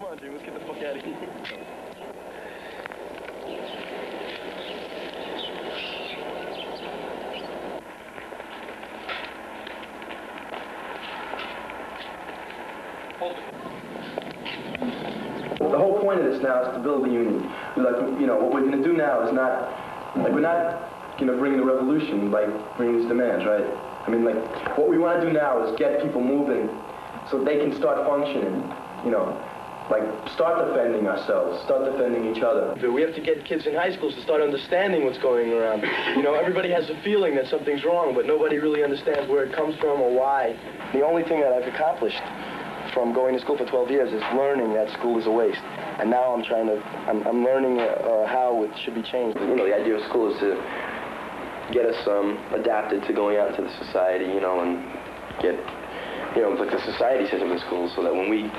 on, Jim, let's get the fuck out of here. The whole point of this now is to build the union. Like, you know, what we're going to do now is not, like, we're not going to bring the revolution by bringing these demands, right? I mean, like, what we want to do now is get people moving so they can start functioning, you know, like, start defending ourselves, start defending each other. We have to get kids in high schools to start understanding what's going around. You know, everybody has a feeling that something's wrong, but nobody really understands where it comes from or why. The only thing that I've accomplished from going to school for 12 years is learning that school is a waste. And now I'm learning how it should be changed. You know, the idea of school is to get us adapted to going out into the society, you know, and get, you know, like the society system in schools, so that when we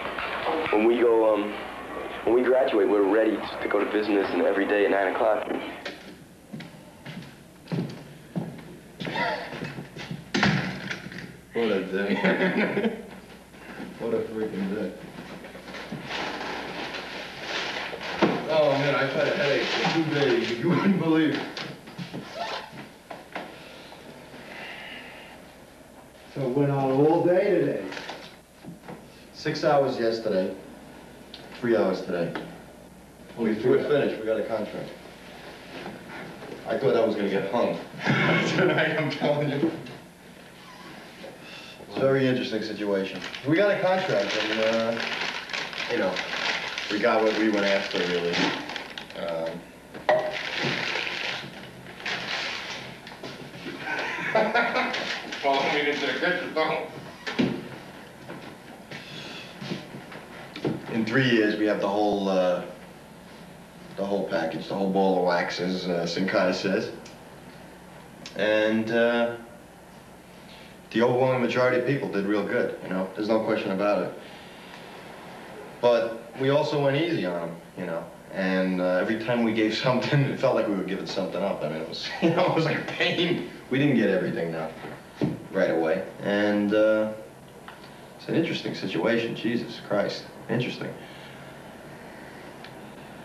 graduate, we're ready to go to business and every day at 9 o'clock. What a day. What a freaking day. Oh man, I've had a headache for 2 days. You wouldn't believe it. So it went on all day today. 6 hours yesterday, 3 hours today. We're finished, we got a contract. I thought I was gonna get hung tonight, I'm telling you. It's a very interesting situation. We got a contract and, you know, we got what we went after, really. Follow me into the kitchen, phone. In 3 years, we have the whole package, the whole ball of wax, as Sinkai says. And the overwhelming majority of people did real good, you know. There's no question about it. But we also went easy on them, you know. And every time we gave something, it felt like we were giving something up. I mean, it was, you know, it was like a pain. We didn't get everything now, right away. And it's an interesting situation, Jesus Christ. Interesting.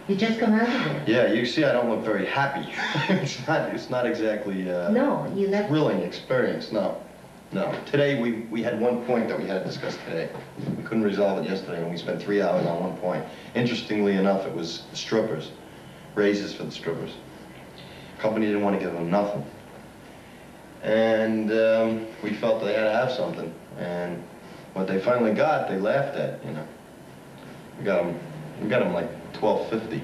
You just come out of there. Yeah, you see, I don't look very happy. It's not exactly no, you left. Thrilling experience, no. No. Today, we had one point that we had to discuss today. We couldn't resolve it yesterday, and we spent 3 hours on one point. Interestingly enough, it was the strippers. Raises for the strippers. The company didn't want to give them nothing. And we felt they had to have something. And what they finally got, they laughed at, you know. We got them like $12.50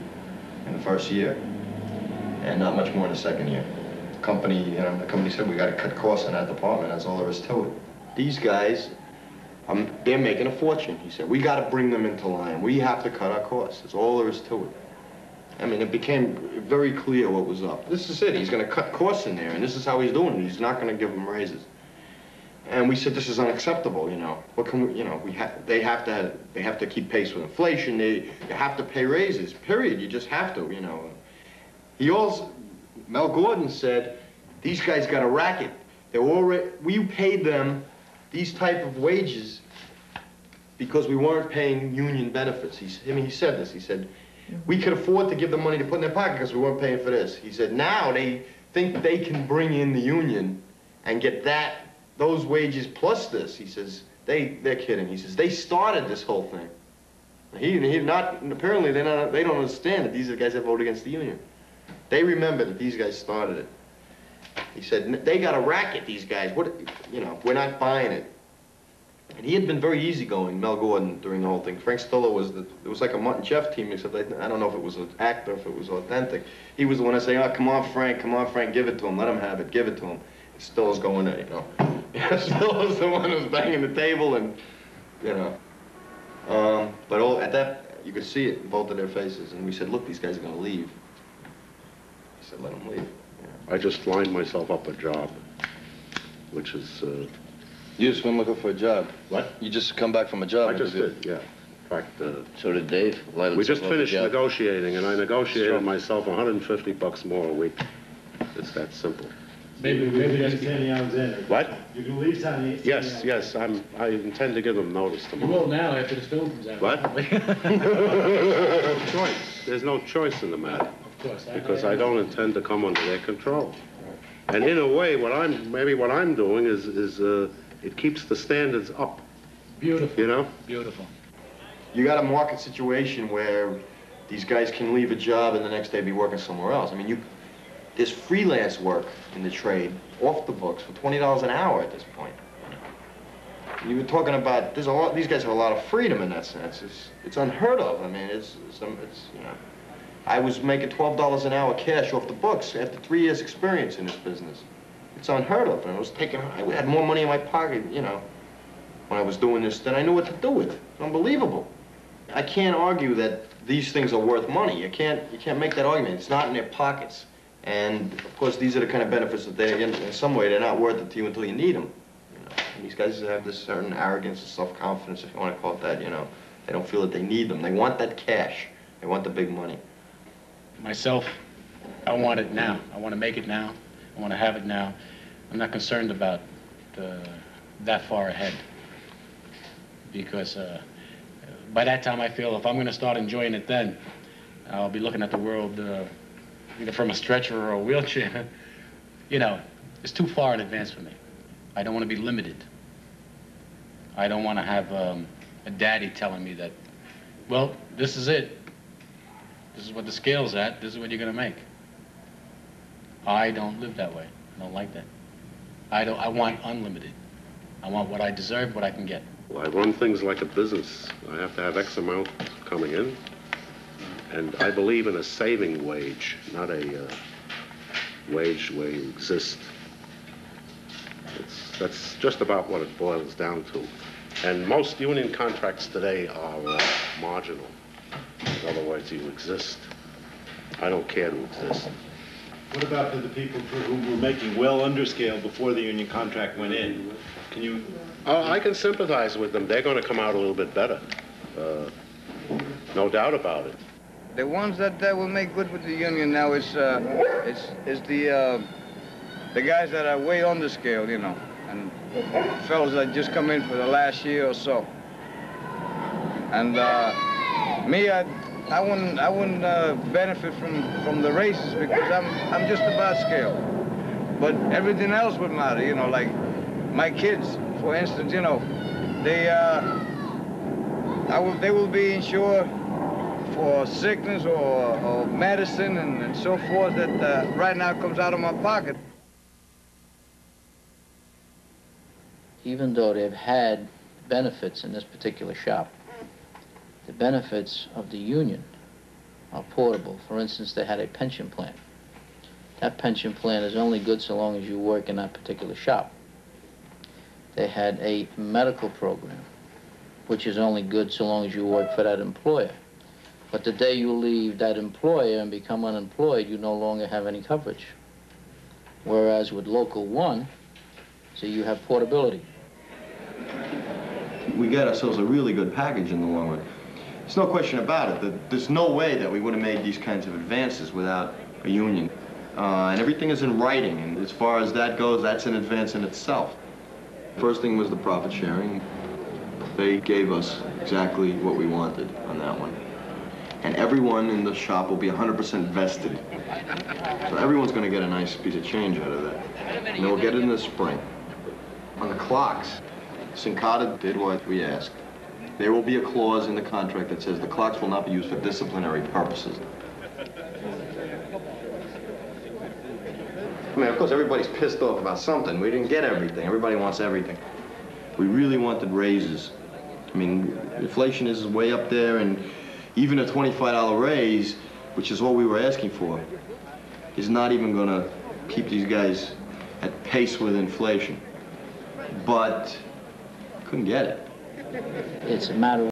in the first year, and not much more in the second year. The company said we got to cut costs in that department. That's all there is to it. These guys, they're making a fortune. He said we got to bring them into line. We have to cut our costs. That's all there is to it. I mean, it became very clear what was up. This is it. He's going to cut costs in there, and this is how he's doing it. He's not going to give them raises. And we said this is unacceptable. You know, what can we? You know, they have to keep pace with inflation. You have to pay raises. Period. You just have to. You know. Mel Gordon said, these guys got a racket. We paid them these type of wages because we weren't paying union benefits. He said this. He said, we could afford to give them money to put in their pocket because we weren't paying for this. He said, now they think they can bring in the union and get those wages plus this. He says, they're kidding. He says, they started this whole thing. Apparently they don't understand that these are the guys that voted against the union. They remember that these guys started it. He said, they got a racket, these guys. You know, we're not buying it. And he had been very easygoing, Mel Gordon, during the whole thing. Frank Stiller it was like a Mutt and Jeff team, except I don't know if it was an actor, if it was authentic. He was the one that saying, oh, come on, Frank, give it to him, let him have it, give it to him. Stiller's going there, you know. Stiller's the one who's banging the table and, you know. But at that, you could see it in both of their faces. And we said, look, these guys are going to leave. He said, let them leave. I just lined myself up a job, which is... You just been looking for a job? What? You just come back from a job? I just did, yeah. In fact, so did Dave. We just finished negotiating, and I negotiated myself $150 more a week. It's that simple. Maybe leave Sandy Alexander. What? You can leave Sandy. Yes, yes, I intend to give them notice You tomorrow. will now after this film comes out. What? No choice. There's no choice in the matter. Of course. Because I don't intend to come under their control. And in a way, what I'm doing is it keeps the standards up, Beautiful. you know? Beautiful. You got a market situation where these guys can leave a job and the next day be working somewhere else. I mean, there's freelance work in the trade, off the books, for $20 an hour at this point. You were talking about, these guys have a lot of freedom in that sense. It's unheard of. I mean, it's you know. I was making $12 an hour cash off the books after 3 years experience in this business. It's unheard of, and I had more money in my pocket, you know, when I was doing this than I knew what to do with. It's unbelievable. I can't argue that these things are worth money. You can't make that argument. It's not in their pockets. And of course, these are the kind of benefits that in some way, they're not worth it to you until you need them. You know? And these guys have this certain arrogance and self-confidence, if you want to call it that, you know. They don't feel that they need them. They want that cash. They want the big money. Myself, I want it now. I want to make it now. I want to have it now. I'm not concerned about that far ahead. Because by that time, I feel if I'm going to start enjoying it then, I'll be looking at the world either from a stretcher or a wheelchair. You know, it's too far in advance for me. I don't want to be limited. I don't want to have a daddy telling me that, well, this is it. This is what the scale's at. This is what you're going to make. I don't live that way. I don't like that. I want unlimited. I want what I deserve, what I can get. Well, I run things like a business. I have to have X amount coming in. And I believe in a saving wage, not a wage where you exist. That's just about what it boils down to. And most union contracts today are marginal. In other words, you exist. I don't care to exist. What about for the people for whom were making well under scale before the union contract went in? Can you... I can sympathize with them. They're going to come out a little bit better. No doubt about it. The ones that will make good with the union now is the guys that are way under scale, you know, and fellas that just come in for the last year or so. And me, I wouldn't benefit from the raises because I'm just about scale. But everything else would matter, you know, like my kids, for instance, you know, they will be insured for sickness or medicine and so forth that right now comes out of my pocket. Even though they've had benefits in this particular shop, the benefits of the union are portable. For instance, they had a pension plan. That pension plan is only good so long as you work in that particular shop. They had a medical program, which is only good so long as you work for that employer. But the day you leave that employer and become unemployed, you no longer have any coverage. Whereas with Local 1, so you have portability. We got ourselves a really good package in the long run. There's no question about it. There's no way that we would have made these kinds of advances without a union. And everything is in writing, and as far as that goes, that's an advance in itself. First thing was the profit sharing. They gave us exactly what we wanted on that one. And everyone in the shop will be 100% vested. So everyone's going to get a nice piece of change out of that. And they'll get it in the spring. On the clocks, Syncada did what we asked. There will be a clause in the contract that says the clocks will not be used for disciplinary purposes. I mean, of course, everybody's pissed off about something. We didn't get everything. Everybody wants everything. We really wanted raises. I mean, inflation is way up there, and even a $25 raise, which is all we were asking for, is not even going to keep these guys at pace with inflation. But couldn't get it. It's a matter of